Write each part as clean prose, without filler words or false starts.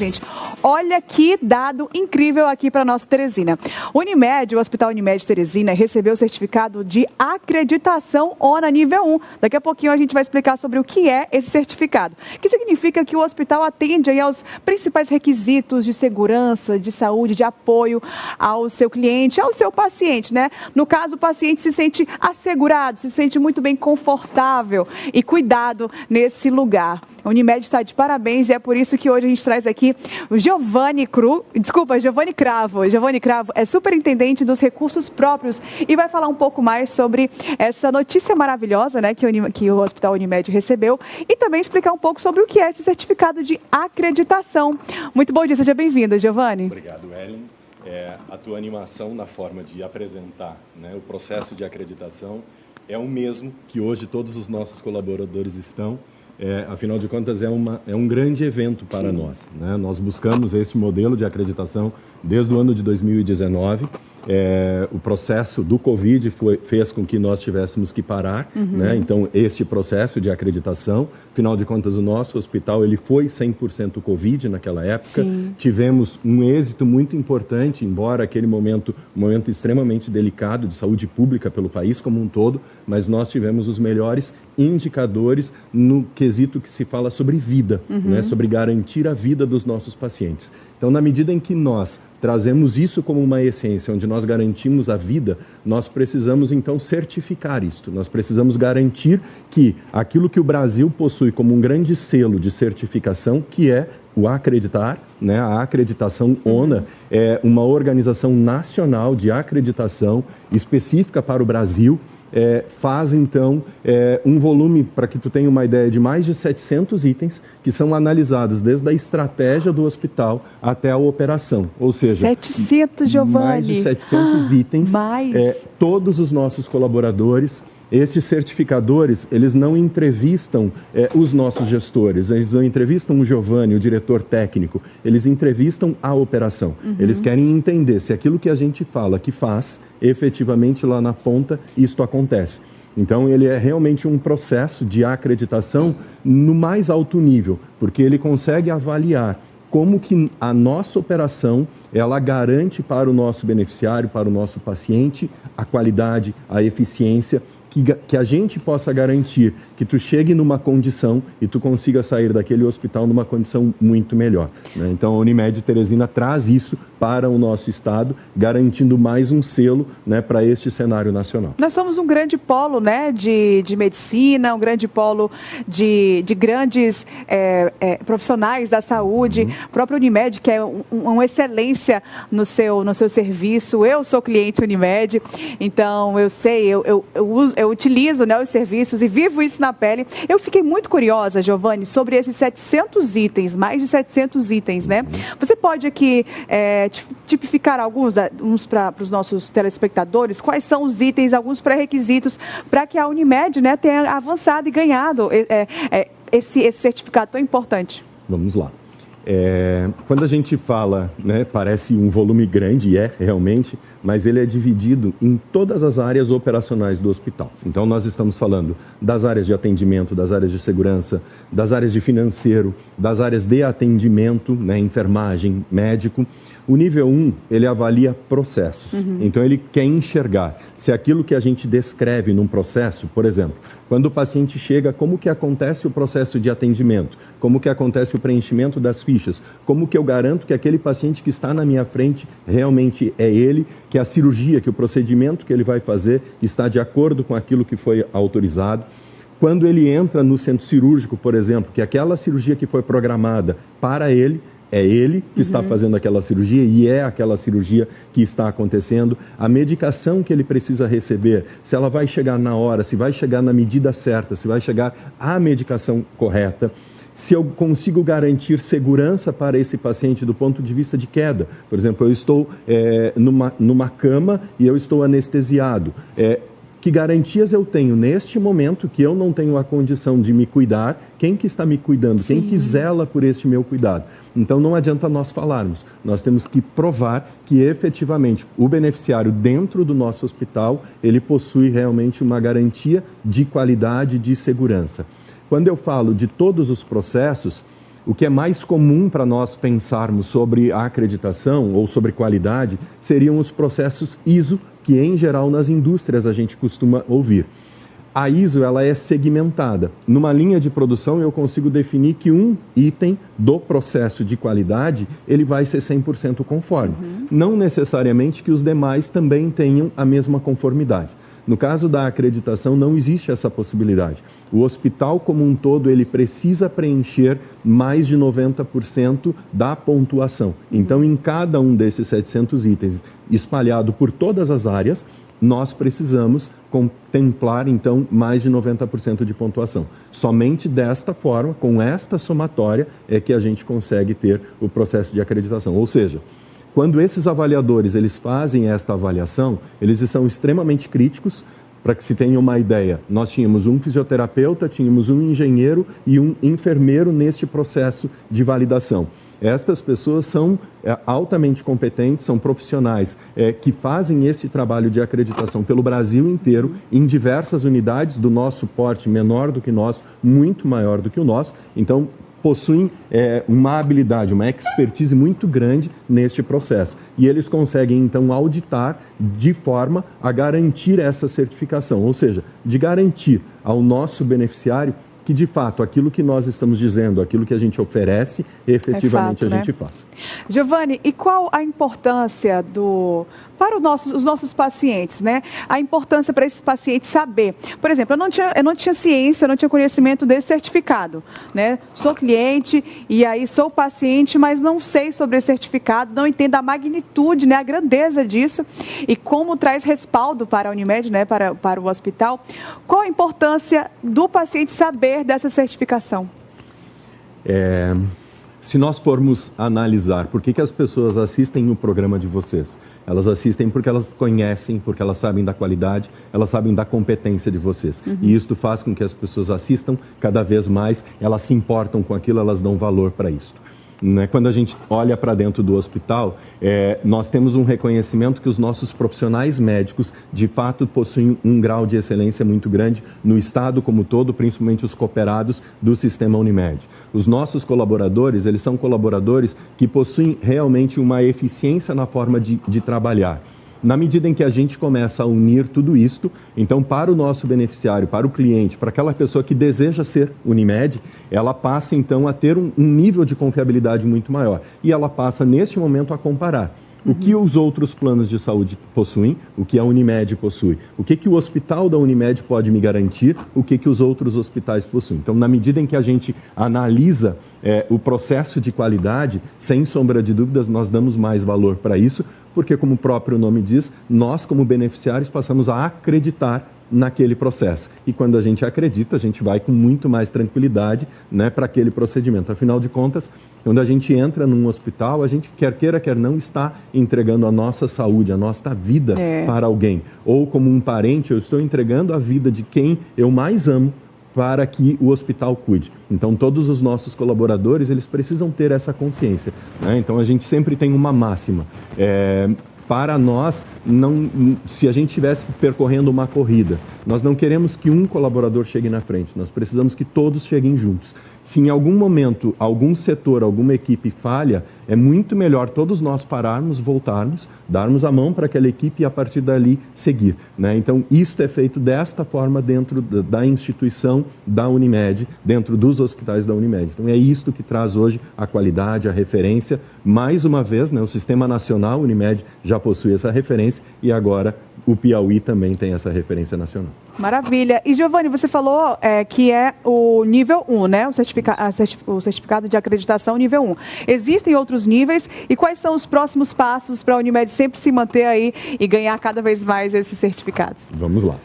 Gente, olha que dado incrível aqui para nossa Teresina. Unimed, o Hospital Unimed Teresina, recebeu o certificado de acreditação ONA nível 1. Daqui a pouquinho a gente vai explicar sobre o que é esse certificado, que significa que o hospital atende aí aos principais requisitos de segurança, de saúde, de apoio ao seu cliente, ao seu paciente, né? No caso, o paciente se sente assegurado, se sente muito bem confortável e cuidado nesse lugar. A Unimed está de parabéns e é por isso que hoje a gente traz aqui o Giovanni Cravo. Giovanni Cravo é superintendente dos recursos próprios e vai falar um pouco mais sobre essa notícia maravilhosa, né, que o Hospital Unimed recebeu e também explicar um pouco sobre o que é esse certificado de acreditação. Muito bom dia, seja bem-vindo, Giovanni. Obrigado, Ellen. A tua animação na forma de apresentar, né, o processo de acreditação é o mesmo que hoje todos os nossos colaboradores estão. Afinal de contas, é um grande evento para nós, né? Nós buscamos esse modelo de acreditação desde o ano de 2019. O processo do Covid fez com que nós tivéssemos que parar, né? Então, este processo de acreditação, afinal de contas, o nosso hospital ele foi 100% Covid naquela época. Sim. Tivemos um êxito muito importante, embora aquele momento, um momento extremamente delicado de saúde pública pelo país como um todo, mas nós tivemos os melhores indicadores no quesito que se fala sobre vida, né? Sobre garantir a vida dos nossos pacientes. Então, na medida em que nós trazemos isso como uma essência, onde nós garantimos a vida, nós precisamos então certificar isto. Nós precisamos garantir que aquilo que o Brasil possui como um grande selo de certificação, que é o acreditar, né? A acreditação ONA é uma organização nacional de acreditação específica para o Brasil. Faz então um volume, para que tu tenha uma ideia, de mais de 700 itens que são analisados desde a estratégia do hospital até a operação, ou seja, 700, Giovanni. Mais de 700 itens. Todos os nossos colaboradores, estes certificadores, eles não entrevistam os nossos gestores, eles não entrevistam o Giovanni, o diretor técnico, eles entrevistam a operação. Eles querem entender se aquilo que a gente fala que faz, efetivamente lá na ponta, isto acontece. Então, ele é realmente um processo de acreditação no mais alto nível, porque ele consegue avaliar como que a nossa operação, ela garante para o nosso beneficiário, para o nosso paciente, a qualidade, a eficiência, que a gente possa garantir que tu chegue numa condição e tu consiga sair daquele hospital numa condição muito melhor, né? Então, a Unimed Teresina traz isso para o nosso estado, garantindo mais um selo, né, para este cenário nacional. Nós somos um grande polo, né, de medicina, um grande polo de grandes profissionais da saúde. O próprio Unimed, que é uma excelência no seu serviço. Eu sou cliente Unimed, então eu sei, eu utilizo, né, os serviços e vivo isso na pele. Eu fiquei muito curiosa, Giovanni, sobre esses 700 itens, mais de 700 itens, né? Você pode aqui tipificar alguns para os nossos telespectadores? Quais são os itens, alguns pré-requisitos para que a Unimed, né, tenha avançado e ganhado esse certificado tão importante? Vamos lá. Quando a gente fala, né, parece um volume grande, realmente, mas ele é dividido em todas as áreas operacionais do hospital. Então, nós estamos falando das áreas de atendimento, das áreas de segurança, das áreas de financeiro, das áreas de atendimento, né, enfermagem, médico. O nível 1, ele avalia processos. Então, ele quer enxergar se aquilo que a gente descreve num processo, por exemplo, quando o paciente chega, como que acontece o processo de atendimento? Como que acontece o preenchimento das fichas? Como que eu garanto que aquele paciente que está na minha frente realmente é ele, que a cirurgia, que o procedimento que ele vai fazer está de acordo com aquilo que foi autorizado? Quando ele entra no centro cirúrgico, por exemplo, que aquela cirurgia que foi programada para ele, é ele que está fazendo aquela cirurgia e é aquela cirurgia que está acontecendo. A medicação que ele precisa receber, se ela vai chegar na hora, se vai chegar na medida certa, se vai chegar a medicação correta. Se eu consigo garantir segurança para esse paciente do ponto de vista de queda. Por exemplo, eu estou numa cama e eu estou anestesiado. Que garantias eu tenho neste momento que eu não tenho a condição de me cuidar? Quem que está me cuidando? Sim. Quem que zela por este meu cuidado? Então não adianta nós falarmos, nós temos que provar que efetivamente o beneficiário dentro do nosso hospital, ele possui realmente uma garantia de qualidade e de segurança. Quando eu falo de todos os processos, O que é mais comum para nós pensarmos sobre a acreditação ou sobre qualidade seriam os processos ISO, que em geral nas indústrias a gente costuma ouvir. A ISO ela é segmentada. Numa linha de produção eu consigo definir que um item do processo de qualidade ele vai ser 100% conforme. Não necessariamente que os demais também tenham a mesma conformidade. No caso da acreditação, não existe essa possibilidade. O hospital como um todo, ele precisa preencher mais de 90% da pontuação. Então, em cada um desses 700 itens, espalhado por todas as áreas, nós precisamos contemplar, então, mais de 90% de pontuação. Somente desta forma, com esta somatória, é que a gente consegue ter o processo de acreditação. Ou seja, quando esses avaliadores eles fazem esta avaliação, eles são extremamente críticos. Para que se tenha uma ideia, nós tínhamos um fisioterapeuta, tínhamos um engenheiro e um enfermeiro neste processo de validação. Estas pessoas são altamente competentes, são profissionais que fazem este trabalho de acreditação pelo Brasil inteiro, em diversas unidades do nosso porte menor do que nós, muito maior do que o nosso. Então, possuem uma habilidade, uma expertise muito grande neste processo. E eles conseguem, então, auditar de forma a garantir essa certificação, ou seja, de garantir ao nosso beneficiário que, de fato, aquilo que nós estamos dizendo, aquilo que a gente oferece, efetivamente a gente faz. Giovanni, e qual a importância para os nossos pacientes, né? A importância para esses pacientes saber. Por exemplo, eu não tinha ciência, eu não tinha conhecimento desse certificado, né? Sou cliente e aí sou paciente, mas não sei sobre esse certificado, não entendo a magnitude, né? A grandeza disso e como traz respaldo para a Unimed, né? Para o hospital. Qual a importância do paciente saber dessa certificação? Se nós formos analisar por que as pessoas assistem o programa de vocês, elas assistem porque elas conhecem, porque elas sabem da qualidade, elas sabem da competência de vocês. E isso faz com que as pessoas assistam cada vez mais, elas se importam com aquilo, elas dão valor para isso. Quando a gente olha para dentro do hospital, nós temos um reconhecimento que os nossos profissionais médicos, de fato, possuem um grau de excelência muito grande no Estado como todo, principalmente os cooperados do sistema Unimed. Os nossos colaboradores, eles são colaboradores que possuem realmente uma eficiência na forma de trabalhar. Na medida em que a gente começa a unir tudo isto, então para o nosso beneficiário, para o cliente, para aquela pessoa que deseja ser Unimed, ela passa então a ter um nível de confiabilidade muito maior. E ela passa neste momento a comparar o que os outros planos de saúde possuem, o que a Unimed possui, o que o hospital da Unimed pode me garantir, o que os outros hospitais possuem. Então, na medida em que a gente analisa o processo de qualidade, sem sombra de dúvidas, nós damos mais valor para isso, porque, como o próprio nome diz, nós, como beneficiários, passamos a acreditar naquele processo. E quando a gente acredita, a gente vai com muito mais tranquilidade, né, para aquele procedimento. Afinal de contas, quando a gente entra num hospital, a gente, quer queira, quer não, está entregando a nossa saúde, a nossa vida para alguém. Ou como um parente, eu estou entregando a vida de quem eu mais amo para que o hospital cuide. Então, todos os nossos colaboradores, eles precisam ter essa consciência, né? Então, a gente sempre tem uma máxima. Para nós, se a gente estivesse percorrendo uma corrida, nós não queremos que um colaborador chegue na frente, nós precisamos que todos cheguem juntos. Se em algum momento, algum setor, alguma equipe falha, é muito melhor todos nós pararmos, voltarmos, darmos a mão para aquela equipe e a partir dali seguir, né? Então, isso é feito desta forma dentro da instituição da Unimed, dentro dos hospitais da Unimed. Então, é isto que traz hoje a qualidade, a referência. Mais uma vez, né, o Sistema Nacional Unimed já possui essa referência e agora o Piauí também tem essa referência nacional. Maravilha. E, Giovanni, você falou que é o nível 1, né? O certificado de acreditação nível 1. Existem outros níveis e quais são os próximos passos para a Unimed sempre se manter aí e ganhar cada vez mais esses certificados? Vamos lá.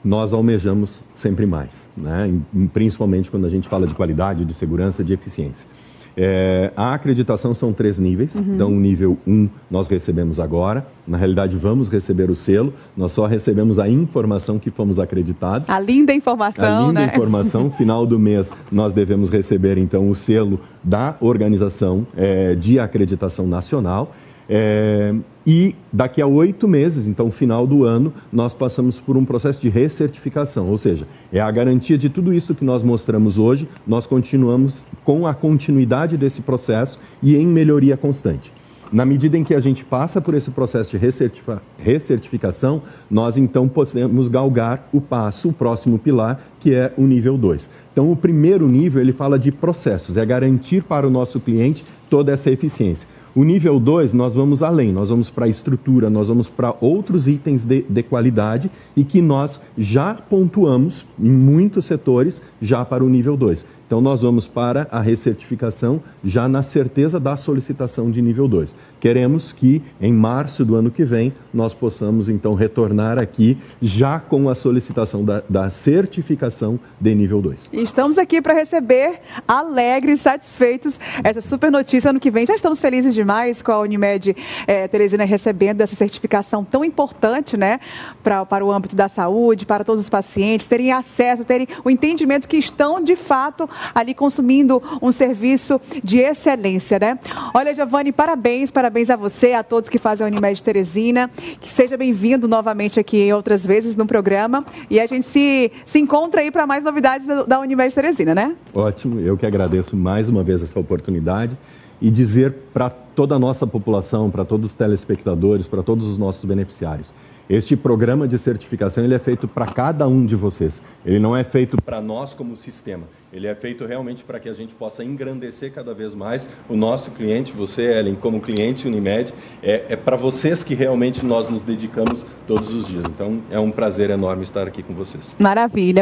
Nós almejamos sempre mais, né? Principalmente quando a gente fala de qualidade, de segurança, de eficiência. A acreditação são 3 níveis, então o nível 1 nós recebemos agora, na realidade vamos receber o selo, nós só recebemos a informação que fomos acreditados. A linda informação, né? Informação, final do mês nós devemos receber então o selo da organização de acreditação nacional. E daqui a 8 meses, então final do ano, nós passamos por um processo de recertificação, ou seja, é a garantia de tudo isso que nós mostramos hoje, nós continuamos com a continuidade desse processo e em melhoria constante. Na medida em que a gente passa por esse processo de recertificação, nós então podemos galgar o próximo pilar, que é o nível 2. Então, o primeiro nível, ele fala de processos, é garantir para o nosso cliente toda essa eficiência. O nível 2, nós vamos além, nós vamos para a estrutura, nós vamos para outros itens de qualidade e que nós já pontuamos em muitos setores já para o nível 2. Então, nós vamos para a recertificação já na certeza da solicitação de nível 2. Queremos que, em março do ano que vem, nós possamos, então, retornar aqui já com a solicitação da certificação de nível 2. E estamos aqui para receber alegres, satisfeitos, essa super notícia ano que vem. Já estamos felizes demais com a Unimed Teresina recebendo essa certificação tão importante, né, para o âmbito da saúde, para todos os pacientes, terem acesso, terem o entendimento que estão, de fato, ali consumindo um serviço de excelência, né? Olha, Giovanni, parabéns a você, a todos que fazem a Unimed Teresina, que seja bem-vindo novamente aqui outras vezes no programa e a gente se encontra aí para mais novidades da Unimed Teresina, né? Ótimo, eu que agradeço mais uma vez essa oportunidade e dizer para toda a nossa população, para todos os telespectadores, para todos os nossos beneficiários, este programa de certificação ele é feito para cada um de vocês. Ele não é feito para nós como sistema. Ele é feito realmente para que a gente possa engrandecer cada vez mais o nosso cliente, você, Ellen, como cliente Unimed. É para vocês que realmente nós nos dedicamos todos os dias. Então, é um prazer enorme estar aqui com vocês. Maravilha.